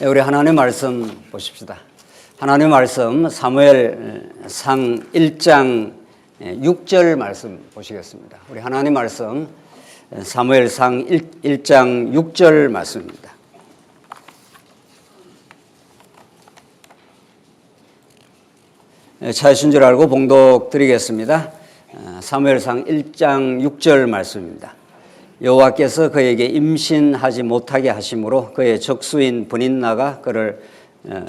우리 하나님의 말씀 보십시다. 하나님의 말씀 사무엘상 1장 6절 말씀 보시겠습니다. 우리 하나님의 말씀 사무엘상 1장 6절 말씀입니다. 찾으신 줄 알고 봉독 드리겠습니다. 사무엘상 1장 6절 말씀입니다. 여호와께서 그에게 임신하지 못하게 하심으로 그의 적수인 브닛나가 그를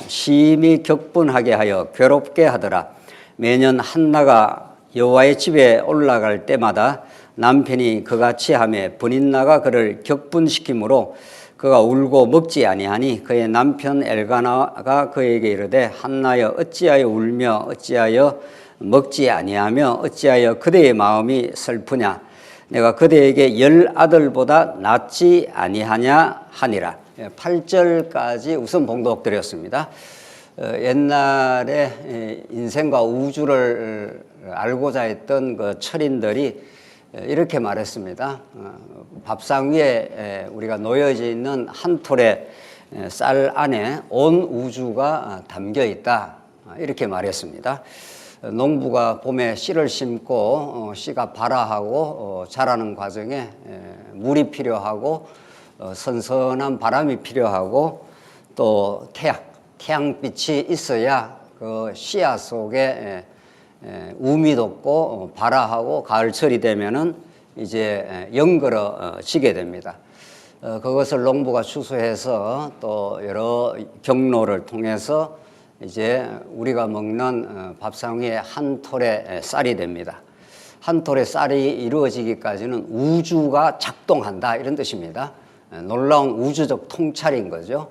심히 격분하게 하여 괴롭게 하더라. 매년 한나가 여호와의 집에 올라갈 때마다 남편이 그같이 하매 브닛나가 그를 격분시키므로 그가 울고 먹지 아니하니 그의 남편 엘가나가 그에게 이르되 한나여 어찌하여 울며 어찌하여 먹지 아니하며 어찌하여 그대의 마음이 슬프냐 내가 그대에게 10아들보다 낫지 아니하냐 하니라. 8절까지 우선 봉독드렸습니다. 옛날에 인생과 우주를 알고자 했던 그 철인들이 이렇게 말했습니다. 밥상 위에 우리가 놓여져 있는 한 톨의 쌀 안에 온 우주가 담겨 있다. 이렇게 말했습니다. 농부가 봄에 씨를 심고 씨가 발아하고 자라는 과정에 물이 필요하고 선선한 바람이 필요하고 또 태양빛이 있어야 그 씨앗 속에 우미 돋고 발아하고 가을철이 되면은 이제 연걸어지게 됩니다. 그것을 농부가 추수해서 또 여러 경로를 통해서 이제 우리가 먹는 밥상 위에 한 톨의 쌀이 됩니다. 한 톨의 쌀이 이루어지기까지는 우주가 작동한다 이런 뜻입니다. 놀라운 우주적 통찰인 거죠.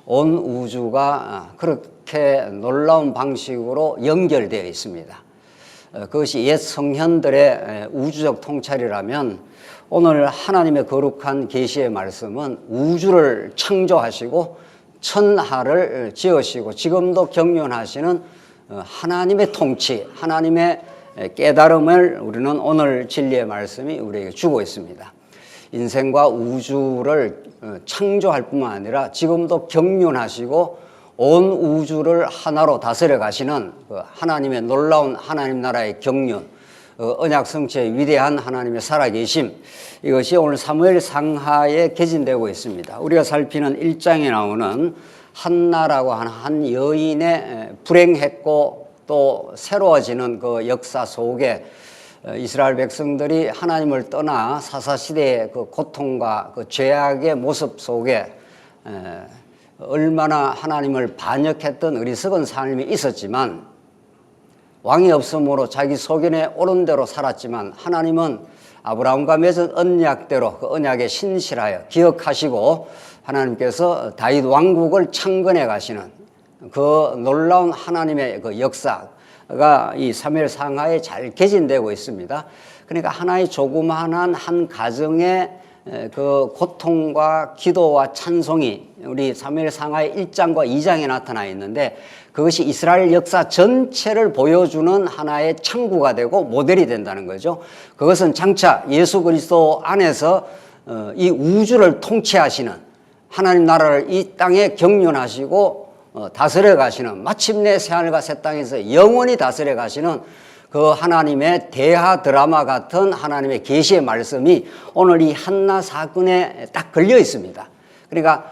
온 우주가 그렇게 놀라운 방식으로 연결되어 있습니다. 그것이 옛 성현들의 우주적 통찰이라면 오늘 하나님의 거룩한 계시의 말씀은 우주를 창조하시고 천하를 지으시고 지금도 경륜하시는 하나님의 통치, 하나님의 깨달음을 우리는 오늘 진리의 말씀이 우리에게 주고 있습니다. 인생과 우주를 창조할 뿐만 아니라 지금도 경륜하시고 온 우주를 하나로 다스려 가시는 하나님의 놀라운 하나님 나라의 경륜, 언약 성취의 위대한 하나님의 살아계심, 이것이 오늘 사무엘 상하에 개진되고 있습니다. 우리가 살피는 1장에 나오는 한나라고 하는 한 여인의 불행했고 또 새로워지는 그 역사 속에 이스라엘 백성들이 하나님을 떠나 사사시대의 그 고통과 그 죄악의 모습 속에 얼마나 하나님을 반역했던 어리석은 삶이 있었지만 왕이 없으므로 자기 소견에 옳은 대로 살았지만 하나님은 아브라함과 맺은 언약대로 그 언약에 신실하여 기억하시고 하나님께서 다윗 왕국을 창건해 가시는 그 놀라운 하나님의 그 역사가 이 사무엘 상하에 잘 개진되고 있습니다. 그러니까 하나의 조그마한 한 가정의 그 고통과 기도와 찬송이 우리 사무엘 상하의 1장과 2장에 나타나 있는데 그것이 이스라엘 역사 전체를 보여주는 하나의 창구가 되고 모델이 된다는 거죠. 그것은 장차 예수 그리스도 안에서 이 우주를 통치하시는 하나님 나라를 이 땅에 경륜하시고 다스려 가시는 마침내 새하늘과 새 땅에서 영원히 다스려 가시는 그 하나님의 대하 드라마 같은 하나님의 계시의 말씀이 오늘 이 한나 사건에 딱 걸려 있습니다. 그러니까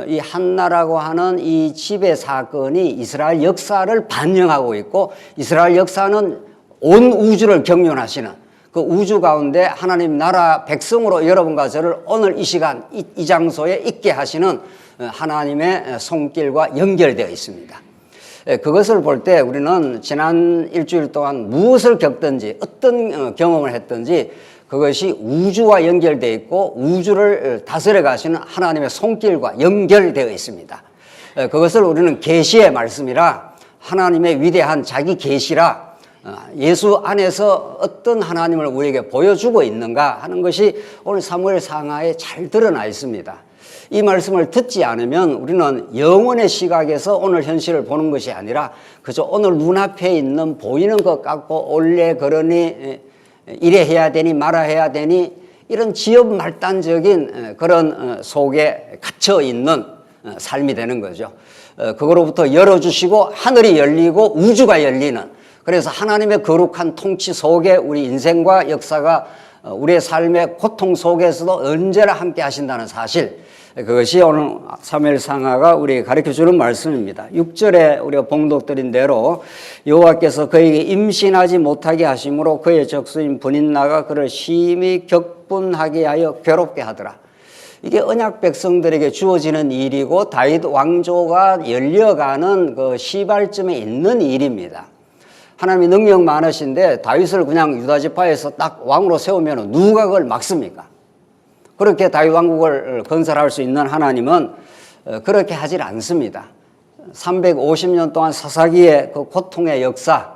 이 한나라고 하는 이 지배 사건이 이스라엘 역사를 반영하고 있고 이스라엘 역사는 온 우주를 경륜하시는 그 우주 가운데 하나님 나라 백성으로 여러분과 저를 오늘 이 시간 이 장소에 있게 하시는 하나님의 손길과 연결되어 있습니다. 그것을 볼 때 우리는 지난 일주일 동안 무엇을 겪든지 어떤 경험을 했든지 그것이 우주와 연결되어 있고 우주를 다스려 가시는 하나님의 손길과 연결되어 있습니다. 그것을 우리는 계시의 말씀이라 하나님의 위대한 자기 계시라 예수 안에서 어떤 하나님을 우리에게 보여주고 있는가 하는 것이 오늘 사무엘 상하에 잘 드러나 있습니다. 이 말씀을 듣지 않으면 우리는 영혼의 시각에서 오늘 현실을 보는 것이 아니라 그저 오늘 눈앞에 있는 보이는 것 같고 올래 그러니 이래 해야 되니 말아 해야 되니 이런 지엽말단적인 그런 속에 갇혀 있는 삶이 되는 거죠. 그거로부터 열어주시고 하늘이 열리고 우주가 열리는, 그래서 하나님의 거룩한 통치 속에 우리 인생과 역사가 우리의 삶의 고통 속에서도 언제나 함께 하신다는 사실, 그것이 오늘 사무엘상하가 우리에게 가르쳐주는 말씀입니다. 6절에 우리가 봉독드린 대로 여호와께서 그에게 임신하지 못하게 하심으로 그의 적수인 분인나가 그를 심히 격분하게 하여 괴롭게 하더라. 이게 언약 백성들에게 주어지는 일이고 다윗 왕조가 열려가는 그 시발점에 있는 일입니다. 하나님이 능력 많으신데 다윗을 그냥 유다 지파에서 딱 왕으로 세우면 누가 그걸 막습니까? 그렇게 다윗 왕국을 건설할 수 있는 하나님은 그렇게 하질 않습니다. 350년 동안 사사기의 그 고통의 역사,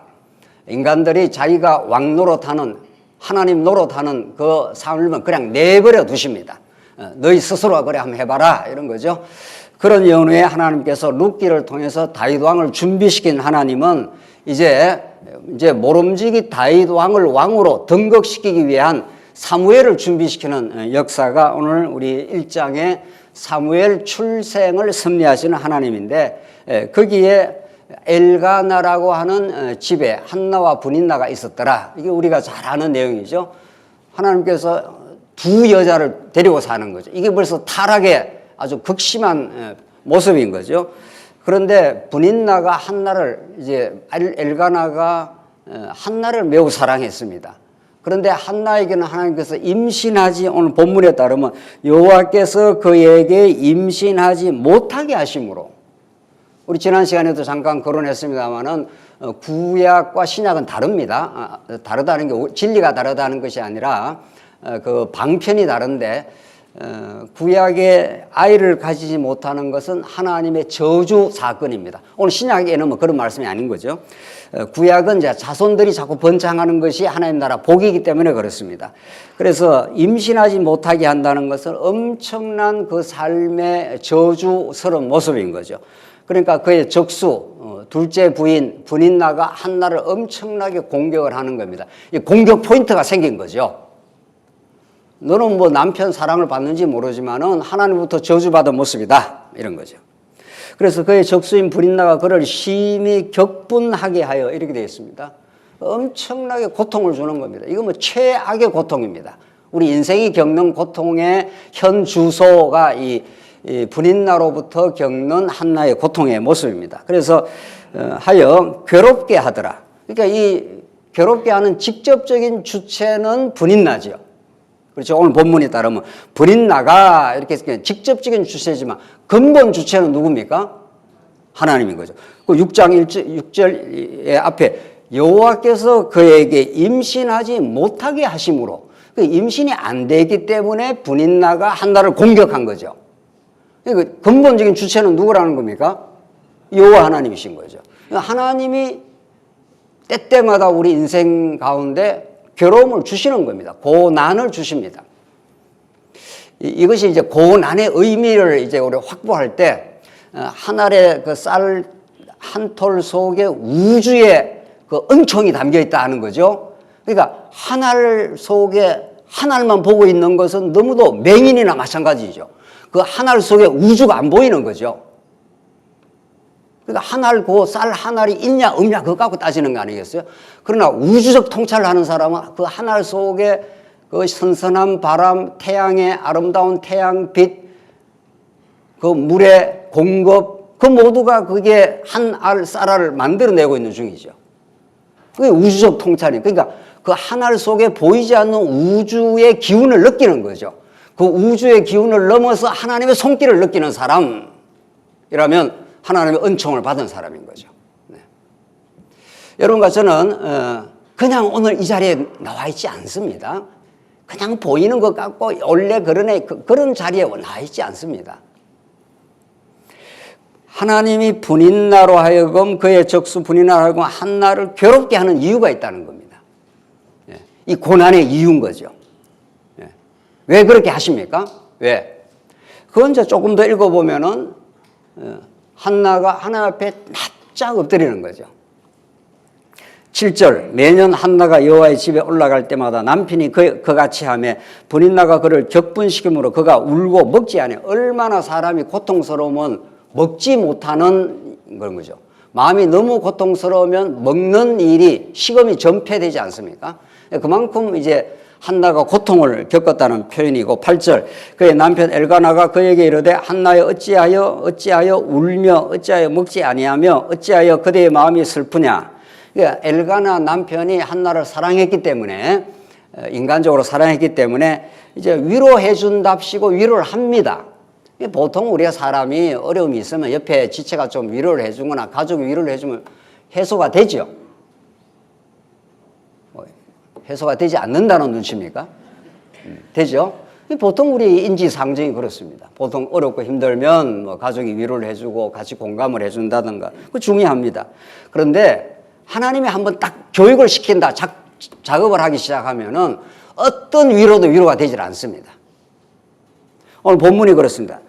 인간들이 자기가 왕 노릇하는, 하나님 노릇하는 그 삶을 그냥 내버려 두십니다. 너희 스스로가 그래 한번 해봐라 이런 거죠. 그런 연후에 하나님께서 룻기를 통해서 다윗 왕을 준비시킨 하나님은 이제 모름지기 다윗 왕을 왕으로 등극시키기 위한 사무엘을 준비시키는 역사가 오늘 우리 1장의 사무엘 출생을 섭리하시는 하나님인데, 거기에 엘가나라고 하는 집에 한나와 분인나가 있었더라. 이게 우리가 잘 아는 내용이죠. 하나님께서 두 여자를 데리고 사는 거죠. 이게 벌써 타락의 아주 극심한 모습인 거죠. 그런데 분인나가 한나를, 이제 엘가나가 한나를 매우 사랑했습니다. 그런데 한나에게는 하나님께서 임신하지, 오늘 본문에 따르면 여호와께서 그에게 임신하지 못하게 하심으로, 우리 지난 시간에도 잠깐 거론했습니다마는 구약과 신약은 다릅니다. 다르다는 게 진리가 다르다는 것이 아니라 그 방편이 다른데, 구약의 아이를 가지지 못하는 것은 하나님의 저주 사건입니다. 오늘 신약에는 뭐 그런 말씀이 아닌 거죠. 구약은 이제 자손들이 자꾸 번창하는 것이 하나님 나라 복이기 때문에 그렇습니다. 그래서 임신하지 못하게 한다는 것은 엄청난 그 삶의 저주스러운 모습인 거죠. 그러니까 그의 적수, 둘째 부인 분인나가 한나를 엄청나게 공격을 하는 겁니다. 이 공격 포인트가 생긴 거죠. 너는 뭐 남편 사랑을 받는지 모르지만은 하나님부터 저주받은 모습이다, 이런 거죠. 그래서 그의 적수인 분인나가 그를 심히 격분하게 하여, 이렇게 되어 있습니다. 엄청나게 고통을 주는 겁니다. 이거 뭐 최악의 고통입니다. 우리 인생이 겪는 고통의 현 주소가 이 분인나로부터 겪는 한나의 고통의 모습입니다. 그래서 하여 괴롭게 하더라. 그러니까 이 괴롭게 하는 직접적인 주체는 분인나지요. 그렇죠. 오늘 본문에 따르면 분인나가 이렇게 직접적인 주체지만 근본 주체는 누굽니까? 하나님인 거죠. 그 6장 6절 앞에 여호와께서 그에게 임신하지 못하게 하심으로, 그 임신이 안 되기 때문에 분인나가 한나를 공격한 거죠. 그러니까 근본적인 주체는 누구라는 겁니까? 여호와 하나님이신 거죠. 하나님이 때때마다 우리 인생 가운데 괴로움을 주시는 겁니다. 고난을 주십니다. 이것이 이제 고난의 의미를 이제 우리 확보할 때, 한 알의 그 쌀 한 톨 속에 우주의 그 은총이 담겨 있다는 거죠. 그러니까 한 알 속에 한 알만 보고 있는 것은 너무도 맹인이나 마찬가지죠. 그 한 알 속에 우주가 안 보이는 거죠. 그러니까 한 알, 그 쌀 한 알이 있냐 없냐 그거 갖고 따지는 거 아니겠어요? 그러나 우주적 통찰을 하는 사람은 그 한 알 속에 그 선선한 바람, 태양의 아름다운 태양빛, 그 물의 공급, 그 모두가 그게 한 알 쌀알을 만들어내고 있는 중이죠. 그게 우주적 통찰이에요. 그러니까 그 한 알 속에 보이지 않는 우주의 기운을 느끼는 거죠. 그 우주의 기운을 넘어서 하나님의 손길을 느끼는 사람이라면 하나님의 은총을 받은 사람인 거죠. 네. 여러분과 저는 그냥 오늘 이 자리에 나와 있지 않습니다. 그냥 보이는 것 같고 원래 그런 자리에 나와 있지 않습니다. 하나님이 분인나로 하여금, 그의 적수 분인나로 하여금 한나를 괴롭게 하는 이유가 있다는 겁니다. 네. 이 고난의 이유인 거죠. 네. 왜 그렇게 하십니까? 왜? 그건 이제 조금 더 읽어보면은 한나가 하나님 앞에 납작 엎드리는 거죠. 7절 매년 한나가 여호와의 집에 올라갈 때마다 남편이 그같이 하며 분인나가 그를 격분시키므로 그가 울고 먹지 않아. 얼마나 사람이 고통스러우면 먹지 못하는 그런 거죠. 마음이 너무 고통스러우면 먹는 일이 식음이 전폐되지 않습니까? 그만큼 이제 한나가 고통을 겪었다는 표현이고 8절 그의 남편 엘가나가 그에게 이르되 한나여 어찌하여 울며 어찌하여 먹지 아니하며 어찌하여 그대의 마음이 슬프냐. 그러니까 엘가나 남편이 한나를 사랑했기 때문에 인간적으로 사랑했기 때문에 이제 위로해 준답시고 위로를 합니다. 보통 우리가 사람이 어려움이 있으면 옆에 지체가 좀 위로를 해주거나 가족이 위로를 해주면 해소가 되죠. 해소가 되지 않는다는 눈치입니까? 되죠? 보통 우리 인지상정이 그렇습니다. 보통 어렵고 힘들면 뭐 가족이 위로를 해주고 같이 공감을 해준다든가 그거 중요합니다. 그런데 하나님이 한번 딱 교육을 시킨다, 작업을 하기 시작하면은 어떤 위로도 위로가 되질 않습니다. 오늘 본문이 그렇습니다.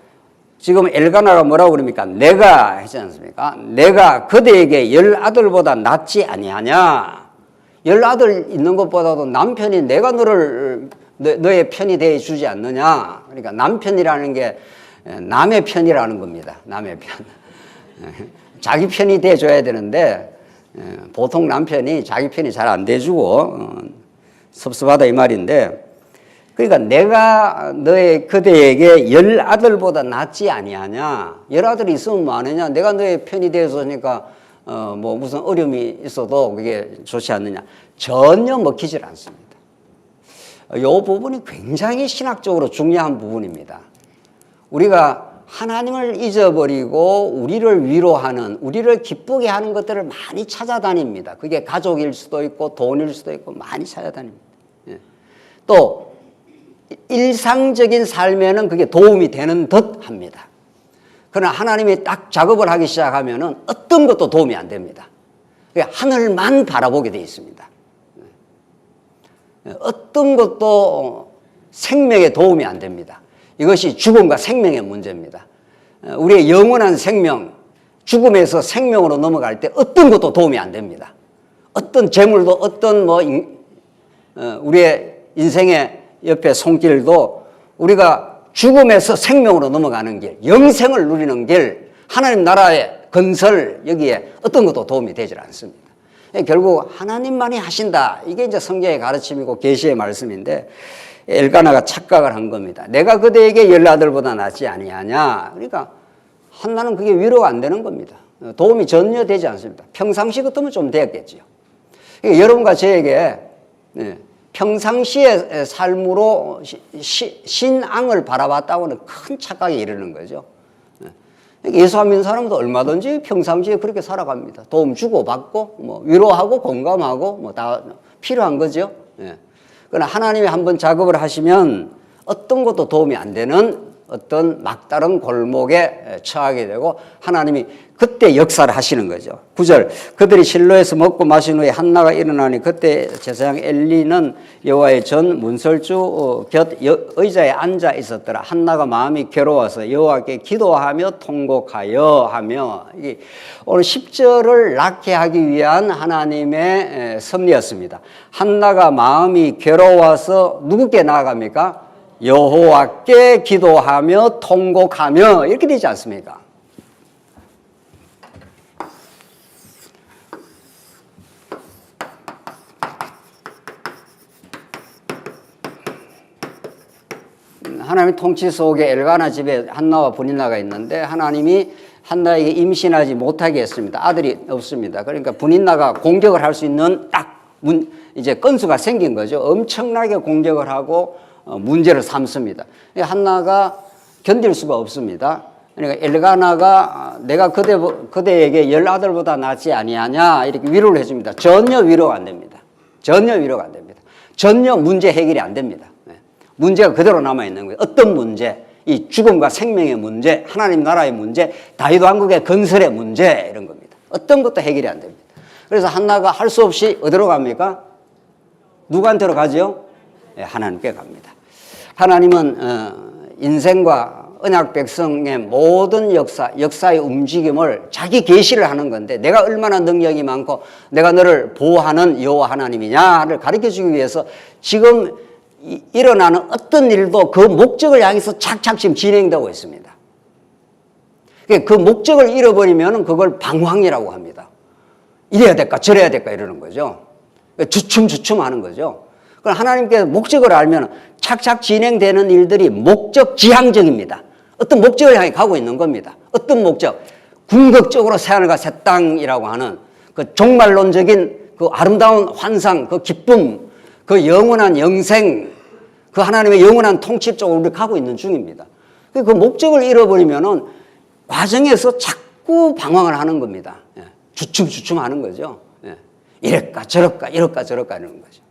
지금 엘가나가 뭐라고 그럽니까? 내가 했지 않습니까? 내가 그대에게 10아들보다 낫지 아니하냐? 10아들 있는 것보다도 남편이 내가 너의 편이 되어 주지 않느냐? 그러니까 남편이라는 게 남의 편이라는 겁니다. 남의 편. 자기 편이 돼줘야 되는데 보통 남편이 자기 편이 잘 안 돼주고 섭섭하다 이 말인데 그러니까 내가 그대에게 10아들보다 낫지 아니하냐. 10아들이 있으면 많으냐. 내가 너의 편이 되어서니까 뭐 무슨 어려움이 있어도 그게 좋지 않느냐. 전혀 먹히질 않습니다. 이 부분이 굉장히 신학적으로 중요한 부분입니다. 우리가 하나님을 잊어버리고 우리를 위로하는, 우리를 기쁘게 하는 것들을 많이 찾아다닙니다. 그게 가족일 수도 있고 돈일 수도 있고 많이 찾아다닙니다. 또 일상적인 삶에는 그게 도움이 되는 듯 합니다. 그러나 하나님이 딱 작업을 하기 시작하면은 어떤 것도 도움이 안 됩니다. 하늘만 바라보게 되어 있습니다. 어떤 것도 생명에 도움이 안 됩니다. 이것이 죽음과 생명의 문제입니다. 우리의 영원한 생명, 죽음에서 생명으로 넘어갈 때 어떤 것도 도움이 안 됩니다. 어떤 재물도 어떤 우리의 인생의 옆에 손길도 우리가 죽음에서 생명으로 넘어가는 길, 영생을 누리는 길, 하나님 나라의 건설 여기에 어떤 것도 도움이 되질 않습니다. 결국 하나님만이 하신다. 이게 이제 성경의 가르침이고 계시의 말씀인데 엘가나가 착각을 한 겁니다. 내가 그대에게 10아들보다 낫지 아니하냐. 그러니까 한나는 그게 위로가 안 되는 겁니다. 도움이 전혀 되지 않습니다. 평상시 같으면 좀 되었겠죠. 그러니까 여러분과 저에게 평상시의 삶으로 신앙을 바라봤다고는 큰 착각에 이르는 거죠. 예수 안 믿는 사람도 얼마든지 평상시에 그렇게 살아갑니다. 도움 주고받고 뭐 위로하고 공감하고 뭐 다 필요한 거죠. 그러나 하나님이 한번 작업을 하시면 어떤 것도 도움이 안 되는 어떤 막다른 골목에 처하게 되고 하나님이 그때 역사를 하시는 거죠. 9절 그들이 실로에서 먹고 마신 후에 한나가 일어나니 그때 제사장 엘리는 여호와의 전 문설주 곁 의자에 앉아 있었더라. 한나가 마음이 괴로워서 여호와께 기도하며 통곡하여 하며 오늘 10절을 낳게 하기 위한 하나님의 섭리였습니다. 한나가 마음이 괴로워서 누구께 나아갑니까? 여호와께 기도하며 통곡하며 이렇게 되지 않습니까? 하나님의 통치 속에 엘가나 집에 한나와 분인나가 있는데 하나님이 한나에게 임신하지 못하게 했습니다. 아들이 없습니다. 그러니까 분인나가 공격을 할 수 있는 이제 건수가 생긴 거죠. 엄청나게 공격을 하고 문제를 삼습니다. 한나가 견딜 수가 없습니다. 그러니까 엘가나가 내가 그대에게 10아들보다 낫지 아니하냐 이렇게 위로를 해줍니다. 전혀 위로가 안 됩니다. 전혀 위로가 안 됩니다. 전혀 문제 해결이 안 됩니다. 문제가 그대로 남아있는 거예요. 어떤 문제? 이 죽음과 생명의 문제, 하나님 나라의 문제, 다윗 왕국의 건설의 문제 이런 겁니다. 어떤 것도 해결이 안 됩니다. 그래서 한나가 할 수 없이 어디로 갑니까? 누구한테로 가죠? 하나님께 갑니다. 하나님은 인생과 언약 백성의 모든 역사의 움직임을 자기 계시를 하는 건데 내가 얼마나 능력이 많고 내가 너를 보호하는 여호와 하나님이냐를 가르쳐주기 위해서 지금 일어나는 어떤 일도 그 목적을 향해서 착착 지금 진행되고 있습니다. 그 목적을 잃어버리면 그걸 방황이라고 합니다. 이래야 될까 저래야 될까 이러는 거죠. 주춤주춤 하는 거죠. 그럼 하나님께 목적을 알면 착착 진행되는 일들이 목적 지향적입니다. 어떤 목적을 향해 가고 있는 겁니다. 어떤 목적? 궁극적으로 새하늘과 새 땅이라고 하는 그 종말론적인 그 아름다운 환상, 그 기쁨, 그 영원한 영생, 그 하나님의 영원한 통치 쪽으로 우리 가고 있는 중입니다. 그 목적을 잃어버리면은 과정에서 자꾸 방황을 하는 겁니다. 주춤주춤 하는 거죠. 이럴까 저럴까 이럴까 저럴까 이러는 거죠.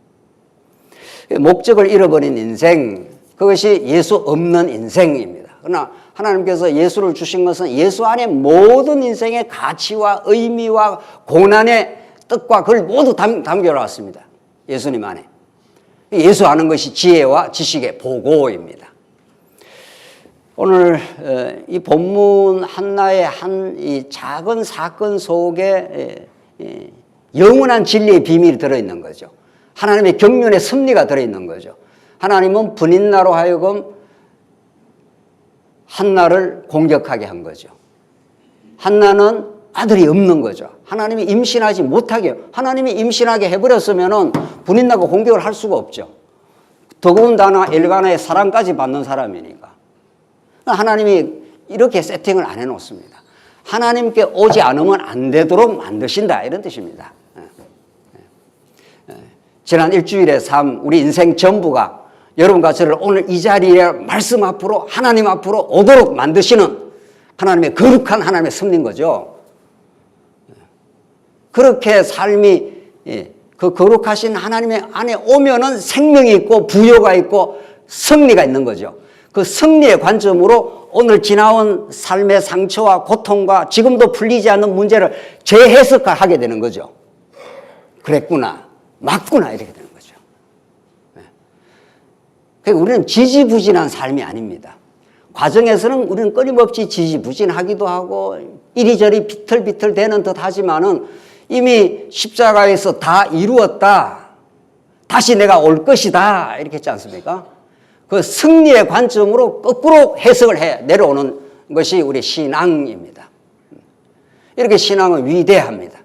목적을 잃어버린 인생, 그것이 예수 없는 인생입니다. 그러나 하나님께서 예수를 주신 것은 예수 안에 모든 인생의 가치와 의미와 고난의 뜻과 그걸 모두 담겨놨습니다. 예수님 안에. 예수 아는 것이 지혜와 지식의 보고입니다. 오늘 이 본문 한나의 이 작은 사건 속에 영원한 진리의 비밀이 들어있는 거죠. 하나님의 경륜의 섭리가 들어있는 거죠. 하나님은 분인나로 하여금 한나를 공격하게 한 거죠. 한나는 아들이 없는 거죠. 하나님이 임신하지 못하게, 하나님이 임신하게 해버렸으면 분인나가 공격을 할 수가 없죠. 더군다나 엘가나의 사랑까지 받는 사람이니까. 하나님이 이렇게 세팅을 안 해놓습니다. 하나님께 오지 않으면 안 되도록 만드신다 이런 뜻입니다. 지난 일주일의 삶, 우리 인생 전부가 여러분과 저를 오늘 이 자리에 말씀 앞으로 하나님 앞으로 오도록 만드시는 하나님의 거룩한 하나님의 섭리인 거죠. 그렇게 삶이 그 거룩하신 하나님의 안에 오면은 생명이 있고 부여가 있고 승리가 있는 거죠. 그 승리의 관점으로 오늘 지나온 삶의 상처와 고통과 지금도 풀리지 않는 문제를 재해석하게 되는 거죠. 그랬구나, 맞구나 이렇게 되는 거죠. 그러니까 우리는 지지부진한 삶이 아닙니다. 과정에서는 우리는 끊임없이 지지부진하기도 하고 이리저리 비틀비틀 되는 듯 하지만은 이미 십자가에서 다 이루었다. 다시 내가 올 것이다. 이렇게 했지 않습니까? 그 승리의 관점으로 거꾸로 해석을 해 내려오는 것이 우리 신앙입니다. 이렇게 신앙은 위대합니다.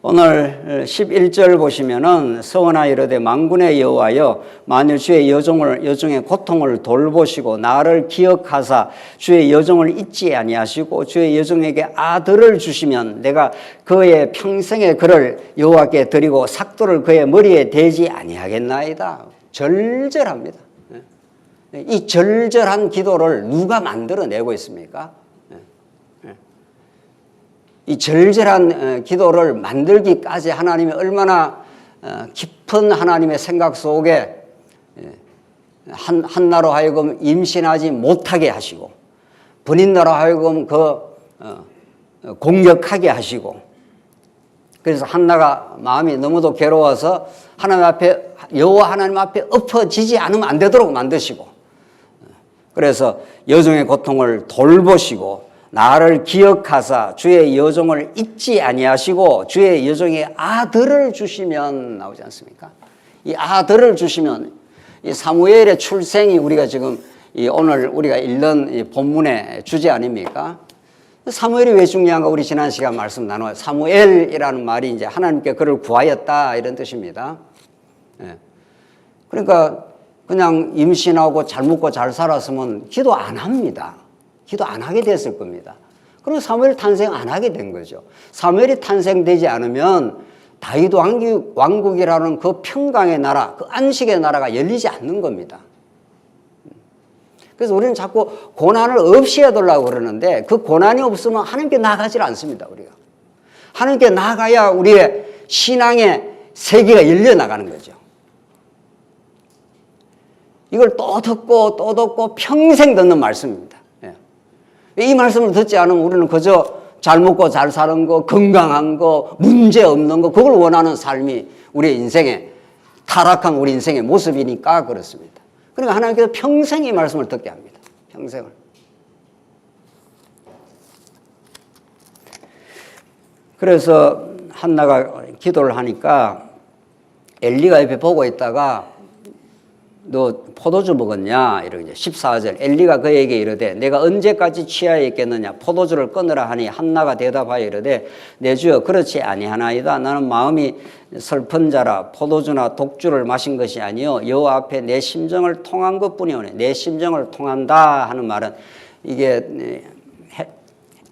오늘 11절 보시면은 서원하 이르되 만군의 여호와여 만일 주의 여종의 고통을 돌보시고 나를 기억하사 주의 여종을 잊지 아니하시고 주의 여종에게 아들을 주시면 내가 그의 평생의 그를 여호와께 드리고 삭도를 그의 머리에 대지 아니하겠나이다. 절절합니다. 이 절절한 기도를 누가 만들어내고 있습니까? 이 절절한 기도를 만들기까지 하나님이 얼마나 깊은 하나님의 생각 속에 한나로 하여금 임신하지 못하게 하시고 분인나로 하여금 공격하게 하시고 그래서 한나가 마음이 너무도 괴로워서 하나님 앞에 여호와 하나님 앞에 엎어지지 않으면 안 되도록 만드시고 그래서 여종의 고통을 돌보시고 나를 기억하사 주의 여종을 잊지 아니하시고 주의 여종의 아들을 주시면 나오지 않습니까? 이 아들을 주시면 이 사무엘의 출생이 우리가 지금 오늘 우리가 읽는 이 본문의 주제 아닙니까? 사무엘이 왜 중요한가 우리 지난 시간 말씀 나눠요. 사무엘이라는 말이 이제 하나님께 그를 구하였다 이런 뜻입니다. 그러니까 그냥 임신하고 잘 먹고 잘 살았으면 기도 안 합니다. 기도 안 하게 됐을 겁니다. 그리고 사무엘 탄생 안 하게 된 거죠. 사무엘이 탄생되지 않으면 다윗 왕국이라는 그 평강의 나라, 그 안식의 나라가 열리지 않는 겁니다. 그래서 우리는 자꾸 고난을 없이 해달라고 그러는데 그 고난이 없으면 하나님께 나아가질 않습니다. 우리가 하나님께 나아가야 우리의 신앙의 세계가 열려나가는 거죠. 이걸 또 듣고 평생 듣는 말씀입니다. 이 말씀을 듣지 않으면 우리는 그저 잘 먹고 잘 사는 거, 건강한 거, 문제 없는 거 그걸 원하는 삶이 우리 인생의 타락한 우리 인생의 모습이니까 그렇습니다. 그러니까 하나님께서 평생 이 말씀을 듣게 합니다. 평생을. 그래서 한나가 기도를 하니까 엘리가 옆에 보고 있다가 너 포도주 먹었냐? 이러고 14절 엘리가 그에게 이르되 내가 언제까지 취하여 있겠느냐? 포도주를 끊으라 하니 한나가 대답하여 이르되 내 주여 그렇지 아니하나이다. 나는 마음이 슬픈 자라 포도주나 독주를 마신 것이 아니요 여호와 앞에 내 심정을 통한 것뿐이오니 내 심정을 통한다 하는 말은 이게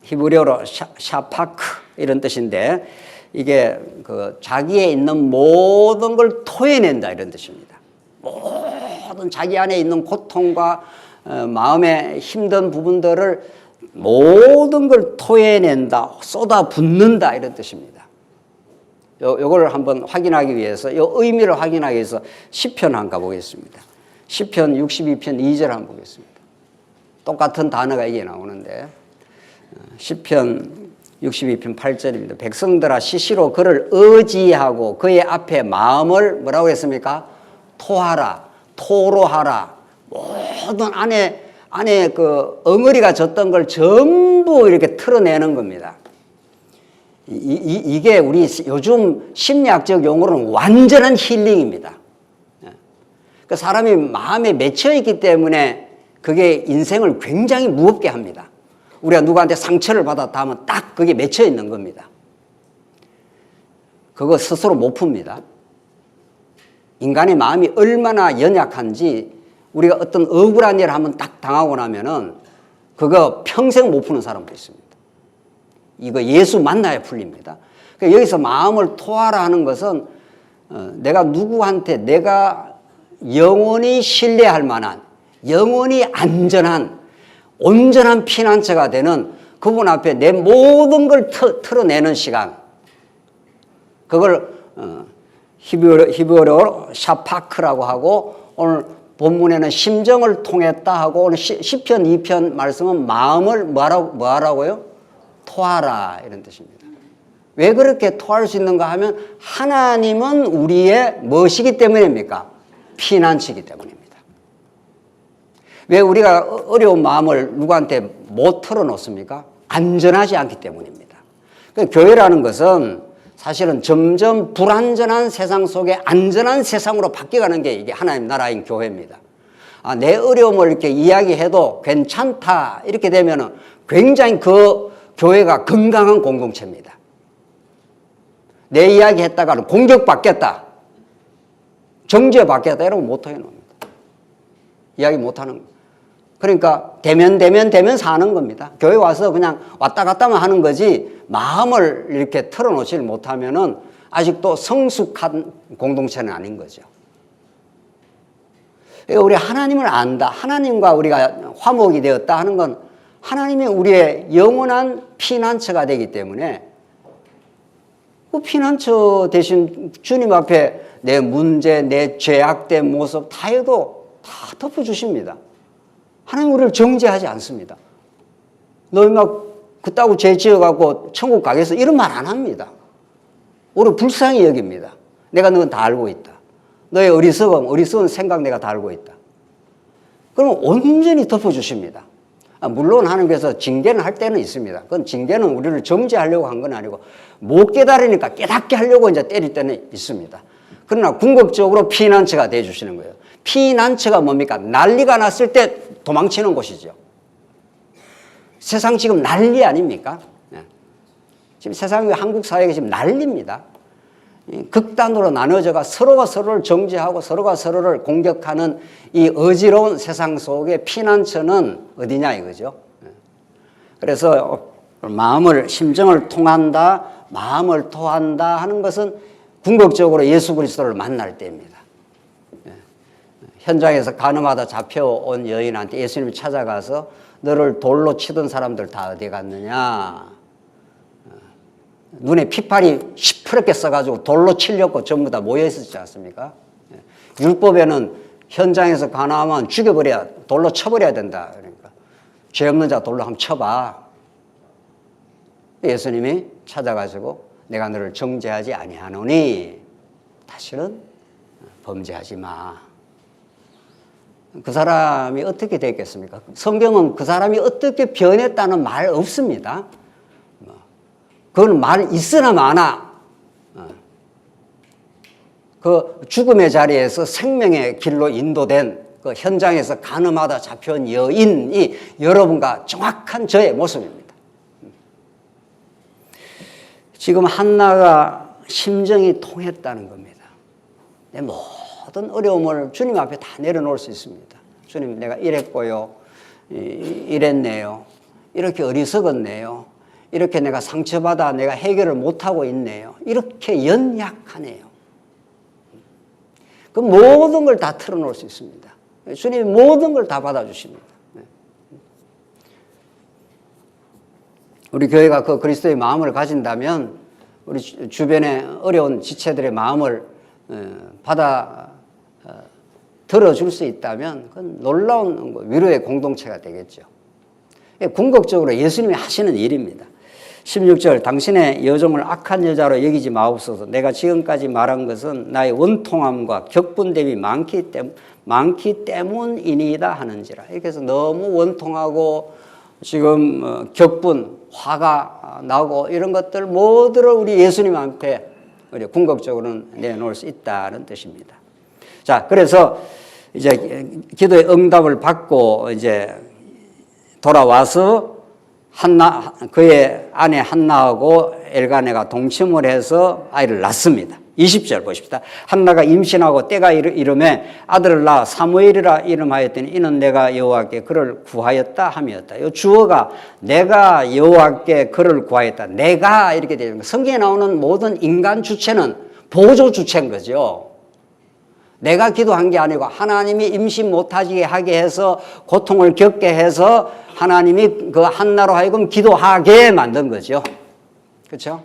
히브리어로 샤파크 이런 뜻인데 이게 그 자기에 있는 모든 걸 토해낸다 이런 뜻입니다. 모든 자기 안에 있는 고통과 마음의 힘든 부분들을 모든 걸 토해낸다, 쏟아붓는다 이런 뜻입니다. 요걸 한번 확인하기 위해서 요 의미를 확인하기 위해서 시편 한번 가보겠습니다. 시편 62편 2절 한번 보겠습니다. 똑같은 단어가 이게 나오는데 시편 62편 8절입니다. 백성들아 시시로 그를 의지하고 그의 앞에 마음을 뭐라고 했습니까? 토하라, 토로하라. 모든 안에 그 엉어리가 졌던 걸 전부 이렇게 털어내는 겁니다. 이게 우리 요즘 심리학적 용어로는 완전한 힐링입니다. 그 사람이 마음에 맺혀 있기 때문에 그게 인생을 굉장히 무겁게 합니다. 우리가 누구한테 상처를 받았다 하면 딱 그게 맺혀 있는 겁니다. 그거 스스로 못 풉니다. 인간의 마음이 얼마나 연약한지 우리가 어떤 억울한 일을 한번 딱 당하고 나면은 그거 평생 못 푸는 사람도 있습니다. 이거 예수 만나야 풀립니다. 그러니까 여기서 마음을 토하라 하는 것은 내가 누구한테 내가 영원히 신뢰할 만한 영원히 안전한 온전한 피난처가 되는 그분 앞에 내 모든 걸 털어내는 시간. 그걸 히브리어로 샤파크라고 하고 오늘 본문에는 심정을 통했다 하고 오늘 시편 2편 말씀은 마음을 뭐하라고요? 토하라 이런 뜻입니다. 왜 그렇게 토할 수 있는가 하면 하나님은 우리의 무엇이기 때문입니까? 피난처이기 때문입니다. 왜 우리가 어려운 마음을 누구한테 못 털어놓습니까? 안전하지 않기 때문입니다. 그러니까 교회라는 것은 사실은 점점 불안전한 세상 속에 안전한 세상으로 바뀌어가는 게 이게 하나님 나라인 교회입니다. 내 어려움을 이렇게 이야기해도 괜찮다 이렇게 되면은 굉장히 그 교회가 건강한 공동체입니다. 내 이야기 했다가는 공격받겠다, 정죄받겠다 이러면 못 해놓습니다. 이야기 못하는 거예요. 그러니까 되면 사는 겁니다. 교회 와서 그냥 왔다 갔다만 하는 거지 마음을 이렇게 털어놓지 못하면은 아직도 성숙한 공동체는 아닌 거죠. 우리 하나님을 안다, 하나님과 우리가 화목이 되었다 하는 건 하나님이 우리의 영원한 피난처가 되기 때문에 그 피난처 대신 주님 앞에 내 문제, 내 죄악된 모습 다 해도 다 덮어주십니다. 하나님 우리를 정죄하지 않습니다. 너희 막 그따구 죄 지어갖고 천국 가겠어 이런 말 안 합니다. 오히려 불쌍히 여깁니다. 내가 너는 다 알고 있다. 너의 어리석은 생각 내가 다 알고 있다. 그러면 온전히 덮어주십니다. 물론 하나님께서 징계는 할 때는 있습니다. 그건 징계는 우리를 정죄하려고 한 건 아니고 못 깨달으니까 깨닫게 하려고 이제 때릴 때는 있습니다. 그러나 궁극적으로 피난처가 되어주시는 거예요. 피난처가 뭡니까? 난리가 났을 때 도망치는 곳이죠. 세상 지금 난리 아닙니까? 지금 세상이 한국 사회가 지금 난리입니다. 극단으로 나눠져가 서로가 서로를 정죄하고 서로가 서로를 공격하는 이 어지러운 세상 속에 피난처는 어디냐 이거죠. 그래서 마음을 심정을 통한다, 마음을 토한다 하는 것은 궁극적으로 예수 그리스도를 만날 때입니다. 현장에서 간음하다 잡혀온 여인한테 예수님이 찾아가서 너를 돌로 치던 사람들 다 어디 갔느냐. 눈에 피팔이 시퍼렇게 써가지고 돌로 치려고 전부 다 모여있었지 않습니까? 율법에는 현장에서 간음하면 죽여버려야, 돌로 쳐버려야 된다. 그러니까 죄 없는 자 돌로 한번 쳐봐. 예수님이 찾아가지고 내가 너를 정죄하지 아니하노니 다시는 범죄하지 마. 그 사람이 어떻게 됐겠습니까? 성경은 그 사람이 어떻게 변했다는 말 없습니다. 그건 말 있으나 마나 그 죽음의 자리에서 생명의 길로 인도된 그 현장에서 가늠하다 잡혀온 여인이 여러분과 정확한 저의 모습입니다. 지금 한나가 심정이 통했다는 겁니다. 내 모든 어려움을 주님 앞에 다 내려놓을 수 있습니다. 주님, 내가 이랬고요, 이랬네요, 이렇게 어리석었네요, 이렇게 내가 상처받아 내가 해결을 못하고 있네요, 이렇게 연약하네요. 그 모든 걸 다 털어놓을 수 있습니다. 주님이 모든 걸 다 받아주십니다. 우리 교회가 그 그리스도의 마음을 가진다면 우리 주변의 어려운 지체들의 마음을 받아 들어줄 수 있다면 그건 놀라운 위로의 공동체가 되겠죠. 궁극적으로 예수님이 하시는 일입니다. 16절, 당신의 여종을 악한 여자로 여기지 마옵소서. 내가 지금까지 말한 것은 나의 원통함과 격분됨이 많기 때문이니이다 하는지라. 이렇게 해서 너무 원통하고 지금 격분, 화가 나고 이런 것들 모두를 우리 예수님 앞에 우리 궁극적으로는 내놓을 수 있다는 뜻입니다. 자, 그래서 이제 기도의 응답을 받고 이제 돌아와서 그의 아내 한나하고 엘가네가 동침을 해서 아이를 낳습니다. 20절 보십시다. 한나가 임신하고 때가 이르매 아들을 낳아 사무엘이라 이름하였더니 이는 내가 여호와께 그를 구하였다 함이었다. 이 주어가 내가 여호와께 그를 구하였다. 내가 이렇게 되는 거예요. 성경에 나오는 모든 인간 주체는 보조 주체인 거죠. 내가 기도한 게 아니고 하나님이 임신 못하게 하게 해서 고통을 겪게 해서 하나님이 그 한나로 하여금 기도하게 만든 거죠. 그렇죠?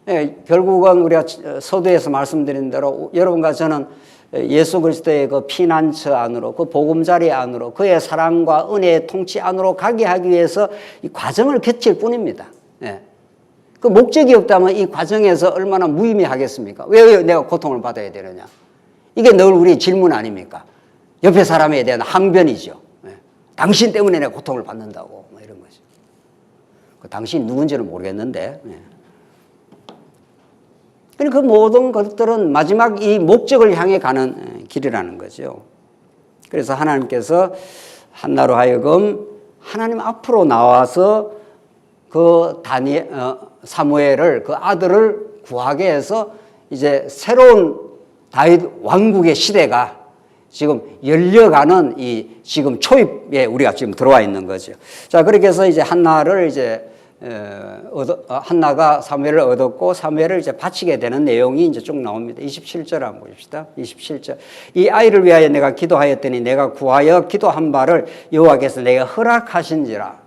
예, 결국은 우리가 서두에서 말씀드린 대로 여러분과 저는 예수 그리스도의 그 피난처 안으로, 그 보금자리 안으로, 그의 사랑과 은혜의 통치 안으로 가게 하기 위해서 이 과정을 거칠 뿐입니다. 예. 그 목적이 없다면 이 과정에서 얼마나 무의미하겠습니까? 왜 내가 고통을 받아야 되느냐? 이게 늘 우리 질문 아닙니까? 옆에 사람에 대한 항변이죠. 예. 당신 때문에 내가 고통을 받는다고 뭐 이런 거죠. 그 당신이 누군지는 모르겠는데. 예. 그 모든 것들은 마지막 이 목적을 향해 가는 길이라는 거죠. 그래서 하나님께서 한나로 하여금 하나님 앞으로 나와서 그 사무엘을 그 아들을 구하게 해서 이제 새로운 다윗 왕국의 시대가 지금 열려가는 이 지금 초입에 우리가 지금 들어와 있는 거죠. 자, 그렇게 해서 이제 한나를 이제 한나가 사무엘을 얻었고 사무엘을 이제 바치게 되는 내용이 이제 쭉 나옵니다. 27절 한번 보십시다. 27절. 이 아이를 위하여 내가 기도하였더니 내가 구하여 기도한 바를 여호와께서 내가 허락하신지라.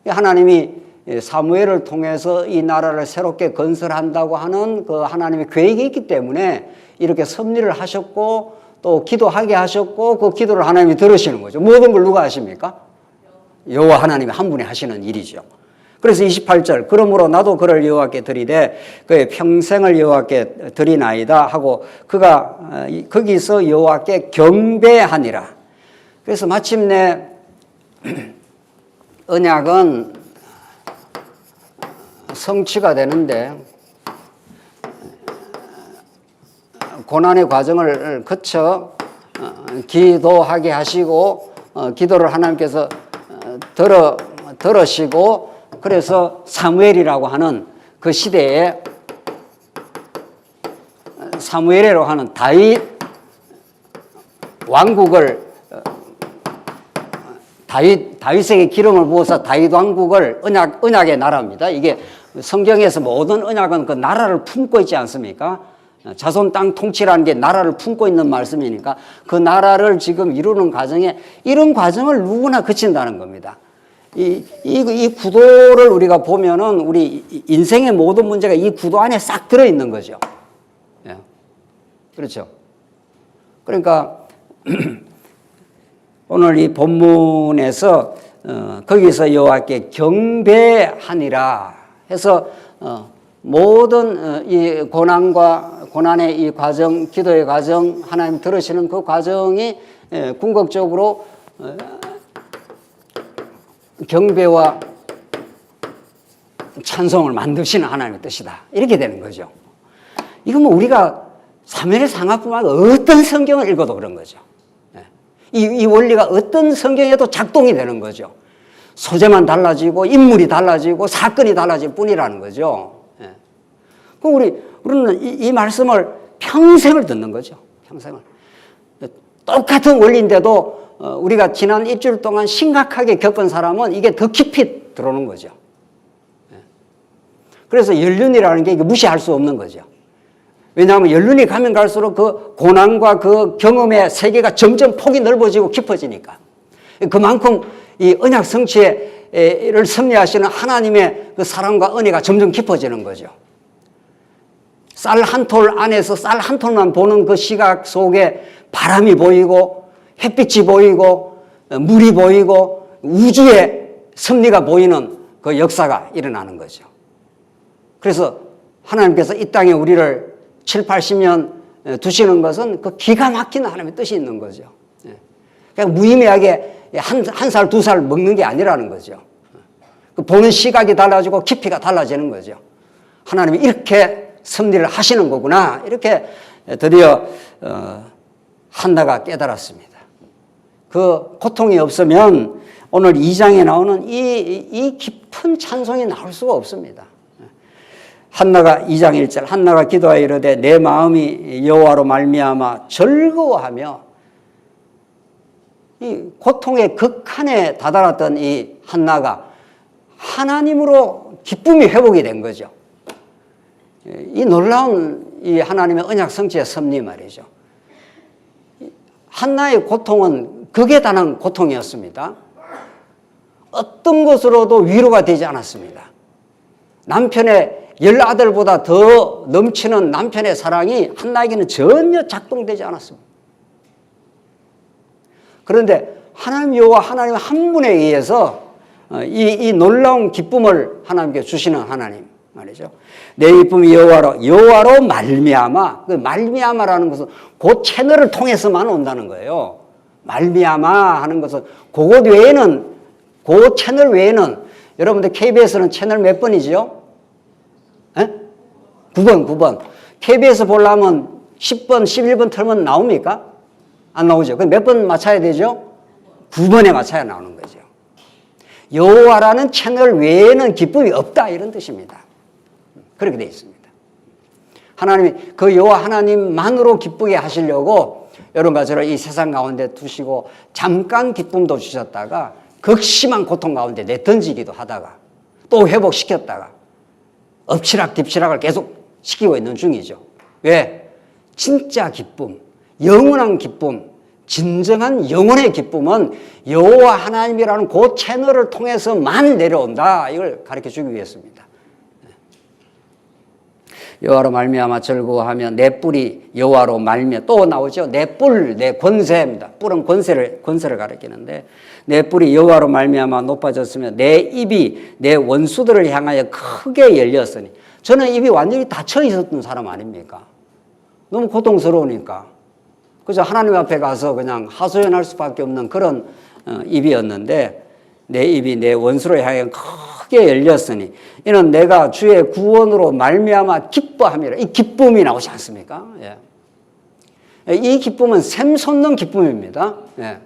하나님이 사무엘을 통해서 이 나라를 새롭게 건설한다고 하는 그 하나님의 계획이 있기 때문에 이렇게 섭리를 하셨고 또 기도하게 하셨고 그 기도를 하나님이 들으시는 거죠. 모든 걸 누가 하십니까? 여호와 하나님이 한 분이 하시는 일이죠. 그래서 28절, 그러므로 나도 그를 여호와께 드리되 그의 평생을 여호와께 드리나이다 하고 그가 거기서 여호와께 경배하니라. 그래서 마침내 언약은 성취가 되는데 고난의 과정을 거쳐 기도하게 하시고 기도를 하나님께서 들으시고 그래서 사무엘이라고 하는 그 시대에 사무엘이라고 하는 다윗 왕국을 다윗에게 기름을 부어서 다윗 왕국을 언약의 나라입니다. 이게 성경에서 모든 언약은 그 나라를 품고 있지 않습니까? 자손 땅 통치라는 게 나라를 품고 있는 말씀이니까 그 나라를 지금 이루는 과정에 이런 과정을 누구나 거친다는 겁니다. 이 구도를 우리가 보면은 우리 인생의 모든 문제가 이 구도 안에 싹 들어있는 거죠. 예. 그렇죠. 그러니까 오늘 이 본문에서 거기서 여호와께 경배하니라 해서 모든 이 고난의 이 과정, 기도의 과정, 하나님 들으시는 그 과정이 궁극적으로 경배와 찬송을 만드시는 하나님의 뜻이다. 이렇게 되는 거죠. 이건 뭐 우리가 사면의 상하뿐만 아니라 어떤 성경을 읽어도 그런 거죠. 이 원리가 어떤 성경에도 작동이 되는 거죠. 소재만 달라지고 인물이 달라지고 사건이 달라질 뿐이라는 거죠. 그럼 우리는 이 말씀을 평생을 듣는 거죠. 평생을. 똑같은 원리인데도 우리가 지난 일주일 동안 심각하게 겪은 사람은 이게 더 깊이 들어오는 거죠. 그래서 연륜이라는 게 무시할 수 없는 거죠. 왜냐하면 연륜이 가면 갈수록 그 고난과 그 경험의 세계가 점점 폭이 넓어지고 깊어지니까. 그만큼 이 언약 성취를 섭리하시는 하나님의 그 사랑과 은혜가 점점 깊어지는 거죠. 쌀 한 톨 안에서 쌀 한 톨만 보는 그 시각 속에 바람이 보이고 햇빛이 보이고 물이 보이고 우주의 섭리가 보이는 그 역사가 일어나는 거죠. 그래서 하나님께서 이 땅에 우리를 7, 80년 두시는 것은 그 기가 막힌 하나님의 뜻이 있는 거죠. 그냥 무의미하게 한 살, 두 살 먹는 게 아니라는 거죠. 보는 시각이 달라지고 깊이가 달라지는 거죠. 하나님이 이렇게 섭리를 하시는 거구나. 이렇게 드디어 한나가 깨달았습니다. 그 고통이 없으면 오늘 2장에 나오는 이 깊은 찬송이 나올 수가 없습니다. 한나가 2장 1절 한나가 기도하여 이르되 내 마음이 여호와로 말미암아 즐거워하며 이 고통의 극한에 다다랐던 이 한나가 하나님으로 기쁨이 회복이 된 거죠. 이 놀라운 이 하나님의 언약 성취의 섭리 말이죠. 한나의 고통은 극에 달한 고통이었습니다. 어떤 것으로도 위로가 되지 않았습니다. 남편의 10아들보다 더 넘치는 남편의 사랑이 한나에게는 전혀 작동되지 않았습니다. 그런데 하나님 여호와 하나님 한 분에 의해서 이 놀라운 기쁨을 하나님께 주시는 하나님 말이죠. 내 기쁨이 여호와로 말미암아. 그 말미암아라는 것은 그 채널을 통해서만 온다는 거예요. 말미암아 하는 것은 그것 외에는 그 채널 외에는 여러분들 KBS는 채널 몇 번이지요? 9번. KBS 보려면 10번, 11번 틀면 나옵니까? 안 나오죠. 그럼 몇 번 맞춰야 되죠? 9번에 맞춰야 나오는 거죠. 여호와라는 채널 외에는 기쁨이 없다 이런 뜻입니다. 그렇게 되어 있습니다. 하나님이 그 여호와 하나님만으로 기쁘게 하시려고 여러분과 저를 이 세상 가운데 두시고 잠깐 기쁨도 주셨다가 극심한 고통 가운데 내던지기도 하다가 또 회복시켰다가 엎치락뒤치락을 계속 시키고 있는 중이죠. 왜? 진짜 기쁨, 영원한 기쁨, 진정한 영혼의 기쁨은 여호와 하나님이라는 그 채널을 통해서만 내려온다. 이걸 가르쳐주기 위해서입니다. 여호와로 말미암아 즐거워하며 내 뿔이 여호와로 말미암아 또 나오죠. 내 뿔, 내 권세입니다. 뿔은 권세를 가리키는데 내 뿔이 여호와로 말미암아 높아졌으며 내 입이 내 원수들을 향하여 크게 열렸으니 저는 입이 완전히 닫혀 있었던 사람 아닙니까? 너무 고통스러우니까. 그래서 하나님 앞에 가서 그냥 하소연할 수밖에 없는 그런 입이었는데 내 입이 내 원수를 향하여 크게 열렸으니 이는 내가 주의 구원으로 말미암아 기뻐함이라. 이 기쁨이 나오지 않습니까? 예. 이 기쁨은 샘솟는 기쁨입니다. 예.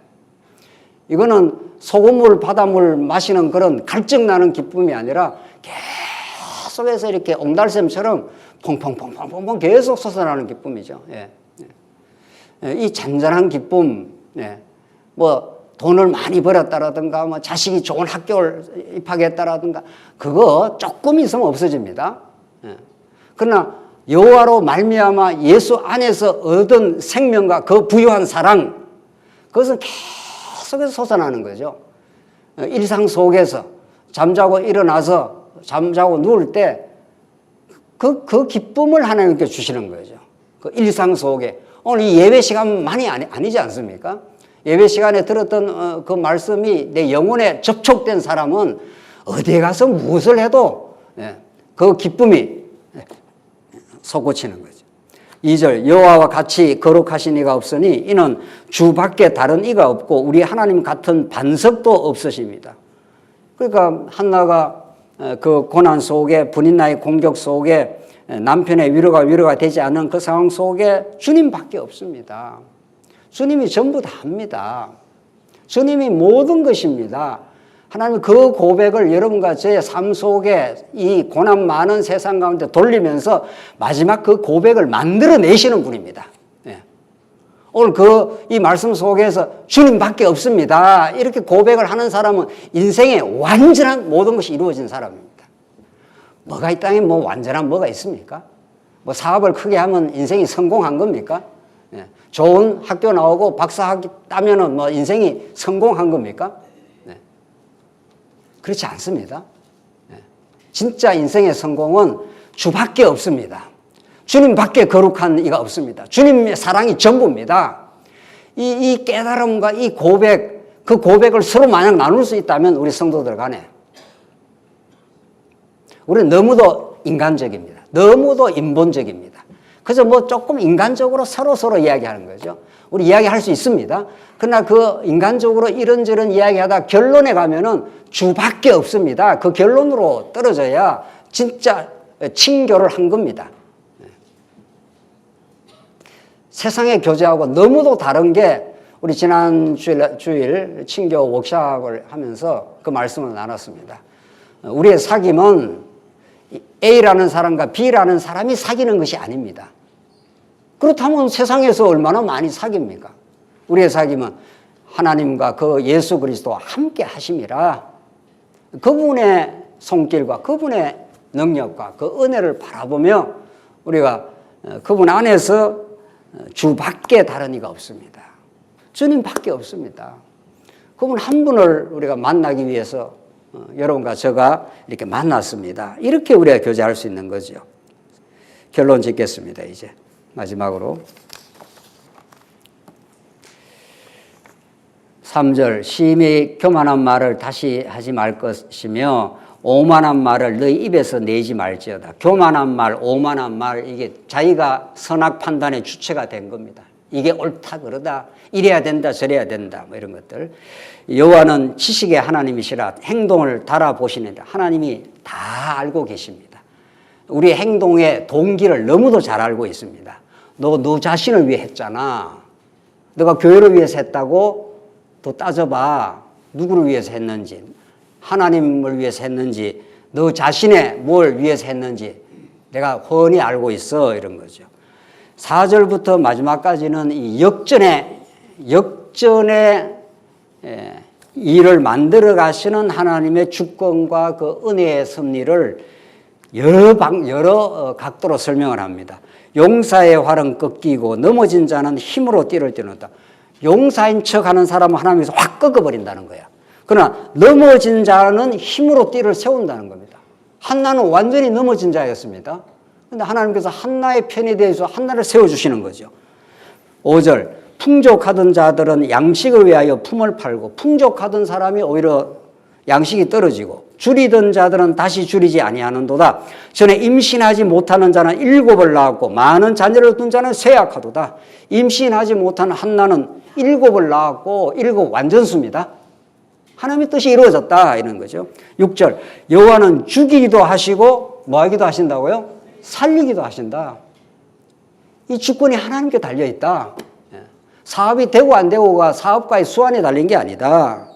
이거는 소금물, 바닷물 마시는 그런 갈증나는 기쁨이 아니라 계속해서 이렇게 옹달샘처럼 퐁퐁퐁퐁퐁 계속 솟아나는 기쁨이죠. 예. 예. 이 잔잔한 기쁨, 예. 뭐 돈을 많이 벌었다라든가 뭐 자식이 좋은 학교를 입학했다라든가 그거 조금 있으면 없어집니다. 예. 그러나 여호와로 말미암아 예수 안에서 얻은 생명과 그 부유한 사랑 그것은 계속해서 솟아나는 거죠. 일상 속에서 잠자고 일어나서 잠자고 누울 때 그 기쁨을 하나님께 주시는 거죠. 그 일상 속에 오늘 이 예배 시간 많이 아니지 않습니까? 예배 시간에 들었던 그 말씀이 내 영혼에 접촉된 사람은 어디에 가서 무엇을 해도 그 기쁨이 솟구치는 거죠. 2절 여호와와 같이 거룩하신 이가 없으니 이는 주 밖에 다른 이가 없고 우리 하나님 같은 반석도 없으십니다. 그러니까 한나가 그 고난 속에 분인나의 공격 속에 남편의 위로가 되지 않는 그 상황 속에 주님밖에 없습니다. 주님이 전부 다 합니다. 주님이 모든 것입니다. 하나님 그 고백을 여러분과 저의 삶 속에 이 고난 많은 세상 가운데 돌리면서 마지막 그 고백을 만들어내시는 분입니다. 오늘 이 말씀 속에서 주님밖에 없습니다. 이렇게 고백을 하는 사람은 인생의 완전한 모든 것이 이루어진 사람입니다. 뭐가 이 땅에 뭐 완전한 뭐가 있습니까? 뭐 사업을 크게 하면 인생이 성공한 겁니까? 좋은 학교 나오고 박사학위 따면은 뭐 인생이 성공한 겁니까? 그렇지 않습니다. 진짜 인생의 성공은 주밖에 없습니다. 주님밖에 거룩한 이가 없습니다. 주님의 사랑이 전부입니다. 이 깨달음과 이 고백, 그 고백을 서로 만약 나눌 수 있다면 우리 성도들 간에 우리는 너무도 인간적입니다. 너무도 인본적입니다. 그래서 뭐 조금 인간적으로 서로 이야기하는 거죠. 우리 이야기할 수 있습니다. 그러나 그 인간적으로 이런저런 이야기하다 결론에 가면은 주밖에 없습니다. 그 결론으로 떨어져야 진짜 친교를 한 겁니다. 세상의 교제하고 너무도 다른 게 우리 지난 주일 친교 워크숍을 하면서 그 말씀을 나눴습니다. 우리의 사귐은 A라는 사람과 B라는 사람이 사귀는 것이 아닙니다. 그렇다면 세상에서 얼마나 많이 사귑니까? 우리의 사귐은 하나님과 그 예수 그리스도와 함께 하심이라 그분의 손길과 그분의 능력과 그 은혜를 바라보며 우리가 그분 안에서 주밖에 다른 이가 없습니다. 주님밖에 없습니다. 그분 한 분을 우리가 만나기 위해서 여러분과 제가 이렇게 만났습니다. 이렇게 우리가 교제할 수 있는 거죠. 결론 짓겠습니다. 이제 마지막으로 3절 심히 교만한 말을 다시 하지 말 것이며 오만한 말을 너희 입에서 내지 말지어다. 교만한 말, 오만한 말, 이게 자기가 선악 판단의 주체가 된 겁니다. 이게 옳다 그러다, 이래야 된다 저래야 된다 뭐 이런 것들. 여호와는 지식의 하나님이시라 행동을 달아보시는데 하나님이 다 알고 계십니다. 우리의 행동의 동기를 너무도 잘 알고 있습니다. 너 자신을 위해 했잖아. 너가 교회를 위해서 했다고? 또 따져봐. 누구를 위해서 했는지, 하나님을 위해서 했는지, 너 자신의 뭘 위해서 했는지 내가 훤히 알고 있어, 이런 거죠. 4절부터 마지막까지는 이 역전의 일을 만들어 가시는 하나님의 주권과 그 은혜의 섭리를 여러 각도로 설명을 합니다. 용사의 활은 꺾이고 넘어진 자는 힘으로 띠를 띠는다. 용사인 척하는 사람은 하나님께서 확 꺾어버린다는 거야. 그러나 넘어진 자는 힘으로 띠를 세운다는 겁니다. 한나는 완전히 넘어진 자였습니다. 그런데 하나님께서 한나의 편에 대해서 한나를 세워주시는 거죠. 5절 풍족하던 자들은 양식을 위하여 품을 팔고 풍족하던 사람이 오히려 양식이 떨어지고 줄이던 자들은 다시 줄이지 아니하는도다. 전에 임신하지 못하는 자는 7을 낳았고 많은 자녀를 둔 자는 쇠약하도다. 임신하지 못한 한나는 7을 낳았고 7 완전수입니다. 하나님의 뜻이 이루어졌다 이런 거죠. 6절 여호와는 죽이기도 하시고 뭐 하기도 하신다고요? 살리기도 하신다. 이 주권이 하나님께 달려있다. 사업이 되고 안 되고가 사업가의 수완에 달린 게 아니다.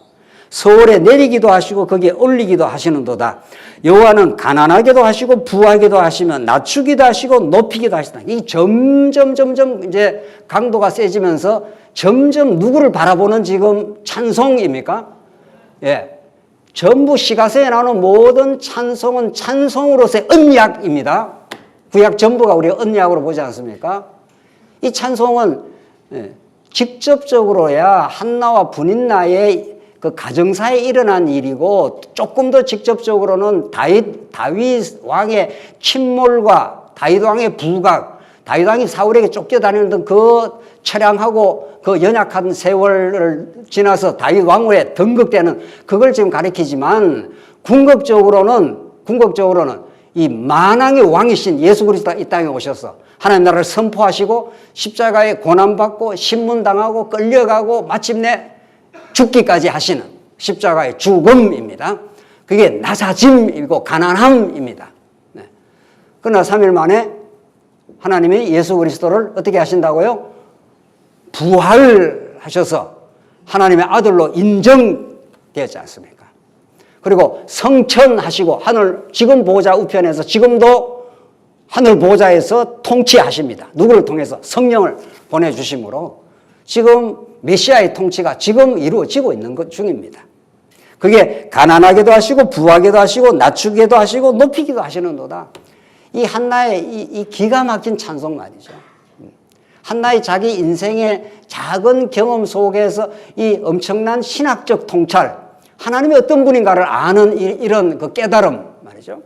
서울에 내리기도 하시고 거기에 올리기도 하시는도다. 여호와는 가난하게도 하시고 부하게도 하시면 낮추기도 하시고 높이기도 하시다. 이 점점 이제 강도가 세지면서 점점 누구를 바라보는 지금 찬송입니까? 예. 전부 시가서에 나오는 모든 찬송은 찬송으로서의 언약입니다. 구약 전부가 우리가 언약으로 보지 않습니까? 이 찬송은 직접적으로야 한나와 분인나의 그 가정사에 일어난 일이고 조금 더 직접적으로는 다윗 왕의 침몰과 다윗 왕의 부각, 다윗 왕이 사울에게 쫓겨다니던 그 처량하고 그 연약한 세월을 지나서 다윗 왕후에 등극되는 그걸 지금 가리키지만 궁극적으로는 이 만왕의 왕이신 예수 그리스도가 이 땅에 오셔서 하나님 나라를 선포하시고 십자가에 고난받고 신문당하고 끌려가고 마침내 죽기까지 하시는 십자가의 죽음입니다. 그게 낮아짐이고 가난함입니다. 네. 그러나 3일 만에 하나님이 예수 그리스도를 어떻게 하신다고요? 부활하셔서 하나님의 아들로 인정되었지 않습니까? 그리고 성천하시고 하늘 지금 보좌 우편에서 지금도 하늘 보좌에서 통치하십니다. 누구를 통해서? 성령을 보내주심으로 지금 메시아의 통치가 지금 이루어지고 있는 것 중입니다. 그게 가난하게도 하시고 부하게도 하시고 낮추기도 하시고 높이기도 하시는도다. 이 한나의 이 기가 막힌 찬송 말이죠. 한나의 자기 인생의 작은 경험 속에서 이 엄청난 신학적 통찰, 하나님이 어떤 분인가를 아는 이런 그 깨달음 말이죠.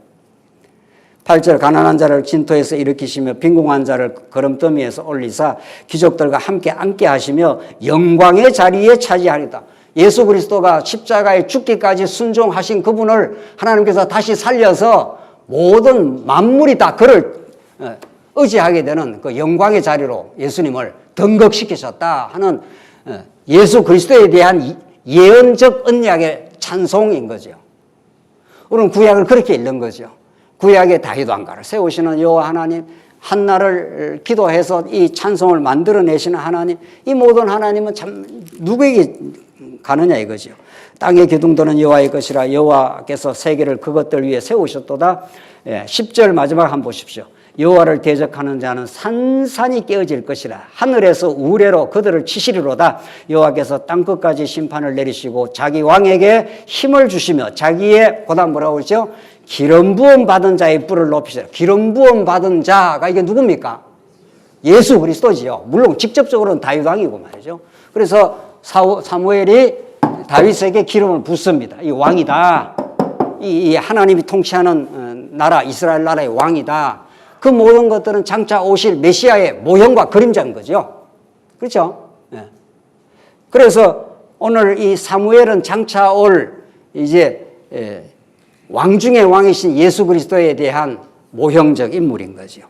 8절 가난한 자를 진토에서 일으키시며 빈궁한 자를 거름더미에서 올리사 귀족들과 함께 앉게 하시며 영광의 자리에 차지하리다. 예수 그리스도가 십자가에 죽기까지 순종하신 그분을 하나님께서 다시 살려서 모든 만물이 다 그를 의지하게 되는 그 영광의 자리로 예수님을 등극시키셨다 하는 예수 그리스도에 대한 예언적 언약의 찬송인 거죠. 우리는 구약을 그렇게 읽는 거죠. 구약의 다윗 왕가를 세우시는 여호와 하나님, 한나를 기도해서 이 찬송을 만들어내시는 하나님, 이 모든 하나님은 참 누구에게 가느냐 이거죠. 땅의 기둥도는 여호와의 것이라 여호와께서 세계를 그것들 위에 세우셨도다. 10절 마지막 한번 보십시오. 여호와를 대적하는 자는 산산이 깨어질 것이라 하늘에서 우레로 그들을 치시리로다. 여호와께서 땅끝까지 심판을 내리시고 자기 왕에게 힘을 주시며 자기의 그다음 뭐라고 그러죠? 기름 부음 받은 자의 뿔을 높이시라. 기름 부음 받은 자가 이게 누굽니까? 예수 그리스도지요. 물론 직접적으로는 다윗 왕이고 말이죠. 그래서 사무엘이 다윗에게 기름을 붓습니다. 이 왕이다. 이 하나님이 통치하는 나라 이스라엘 나라의 왕이다. 그 모든 것들은 장차 오실 메시아의 모형과 그림자인 거죠. 그렇죠? 네. 그래서 오늘 이 사무엘은 장차 올 이제 왕 중의 왕이신 예수 그리스도에 대한 모형적 인물인 거죠.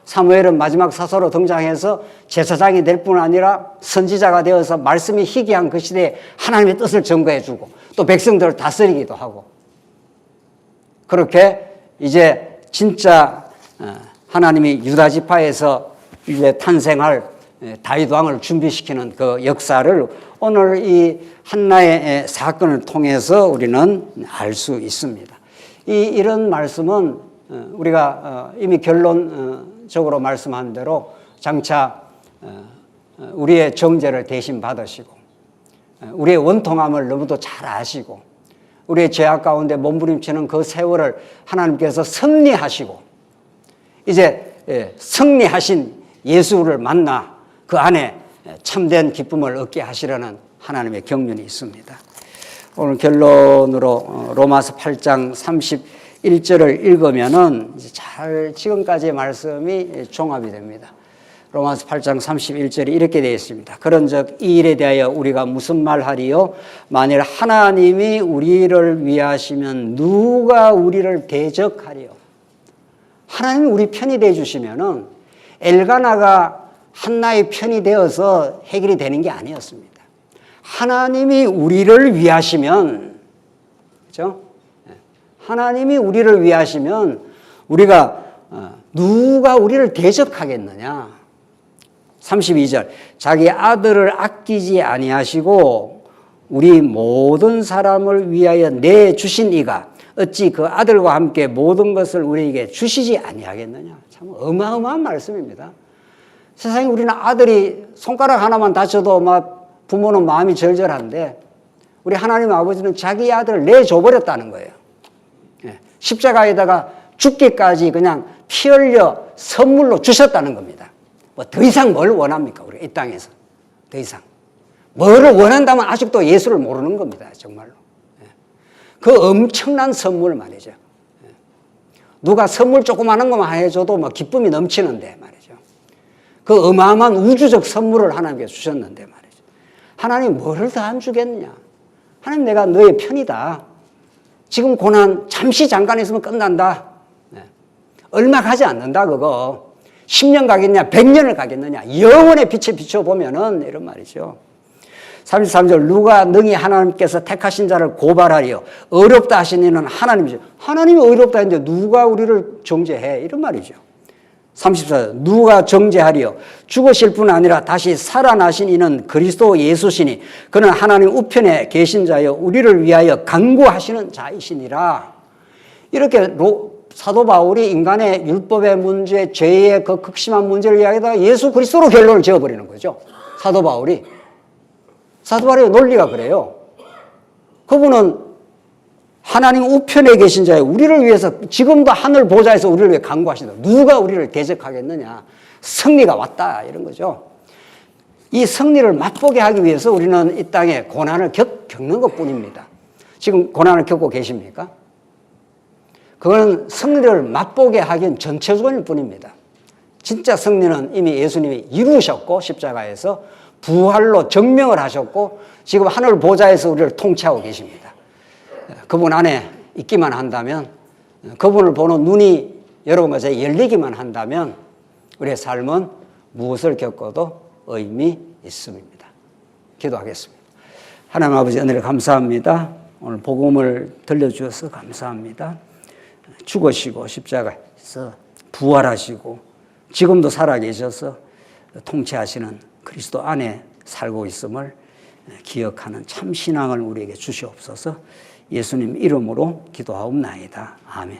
사무엘은 마지막 사서로 등장해서 제사장이 될 뿐 아니라 선지자가 되어서 말씀이 희귀한 그 시대에 하나님의 뜻을 증거해 주고 또 백성들을 다스리기도 하고 그렇게 이제 진짜 하나님이 유다 지파에서 이제 탄생할 다윗 왕을 준비시키는 그 역사를 오늘 이 한나의 사건을 통해서 우리는 알 수 있습니다. 이런 말씀은 우리가 이미 결론적으로 말씀한 대로 장차 우리의 정죄를 대신 받으시고 우리의 원통함을 너무도 잘 아시고 우리의 죄악 가운데 몸부림치는 그 세월을 하나님께서 승리하시고 이제 승리하신 예수를 만나 그 안에 참된 기쁨을 얻게 하시려는 하나님의 경륜이 있습니다. 오늘 결론으로 로마서 8장 31절을 읽으면은 잘 지금까지의 말씀이 종합이 됩니다. 로마서 8장 31절이 이렇게 되어 있습니다. 그런즉 이 일에 대하여 우리가 무슨 말하리요? 만일 하나님이 우리를 위하시면 누가 우리를 대적하리요? 하나님이 우리 편이 되어 주시면은 엘가나가 한나의 편이 되어서 해결이 되는 게 아니었습니다. 하나님이 우리를 위하시면, 그렇죠? 하나님이 우리를 위하시면 우리가 누가 우리를 대적하겠느냐? 32절 자기 아들을 아끼지 아니하시고 우리 모든 사람을 위하여 내주신 이가 어찌 그 아들과 함께 모든 것을 우리에게 주시지 아니하겠느냐? 참 어마어마한 말씀입니다. 세상에 우리는 아들이 손가락 하나만 다쳐도 막 부모는 마음이 절절한데 우리 하나님 아버지는 자기 아들을 내줘버렸다는 거예요. 십자가에다가 죽기까지 그냥 피 흘려 선물로 주셨다는 겁니다. 뭐 더 이상 뭘 원합니까? 우리가 이 땅에서 더 이상 뭐를 원한다면 아직도 예수를 모르는 겁니다. 정말로 그 엄청난 선물 말이죠. 누가 선물 조그마한 것만 해줘도 뭐 기쁨이 넘치는데 말이죠. 그 어마어마한 우주적 선물을 하나님께서 주셨는데 말이죠. 하나님 뭐를 더 안 주겠느냐? 하나님 내가 너의 편이다. 지금 고난 잠시 잠깐 있으면 끝난다. 얼마 가지 않는다 그거. 10년 가겠냐 100년을 가겠느냐 영원의 빛에 비춰보면은 이런 말이죠. 33절 누가 능히 하나님께서 택하신 자를 고발하리요 어렵다 하신 이는 하나님이죠. 하나님이 어렵다 했는데 누가 우리를 정죄해? 이런 말이죠. 34절 누가 정죄하리요 죽으실 뿐 아니라 다시 살아나신 이는 그리스도 예수시니 그는 하나님 우편에 계신 자여 우리를 위하여 간구하시는 자이시니라. 이렇게 사도 바울이 인간의 율법의 문제, 죄의 그 극심한 문제를 이야기하다가 예수 그리스도로 결론을 지어버리는 거죠. 사도 바울의 논리가 그래요. 그분은 하나님 우편에 계신 자예요. 우리를 위해서 지금도 하늘 보좌에서 우리를 위해 간구하신다. 누가 우리를 대적하겠느냐. 승리가 왔다 이런 거죠. 이 승리를 맛보게 하기 위해서 우리는 이 땅에 고난을 겪는 것뿐입니다. 지금 고난을 겪고 계십니까? 그거는 승리를 맛보게 하기엔 전체적일 뿐입니다. 진짜 승리는 이미 예수님이 이루셨고 십자가에서 부활로 증명을 하셨고 지금 하늘 보좌에서 우리를 통치하고 계십니다. 그분 안에 있기만 한다면, 그분을 보는 눈이 여러분과 제 열리기만 한다면 우리의 삶은 무엇을 겪어도 의미 있음입니다. 기도하겠습니다. 하나님 아버지 은혜를 감사합니다. 오늘 복음을 들려주셔서 감사합니다. 죽으시고 십자가에서 부활하시고 지금도 살아계셔서 통치하시는 그리스도 안에 살고 있음을 기억하는 참 신앙을 우리에게 주시옵소서. 예수님 이름으로 기도하옵나이다. 아멘.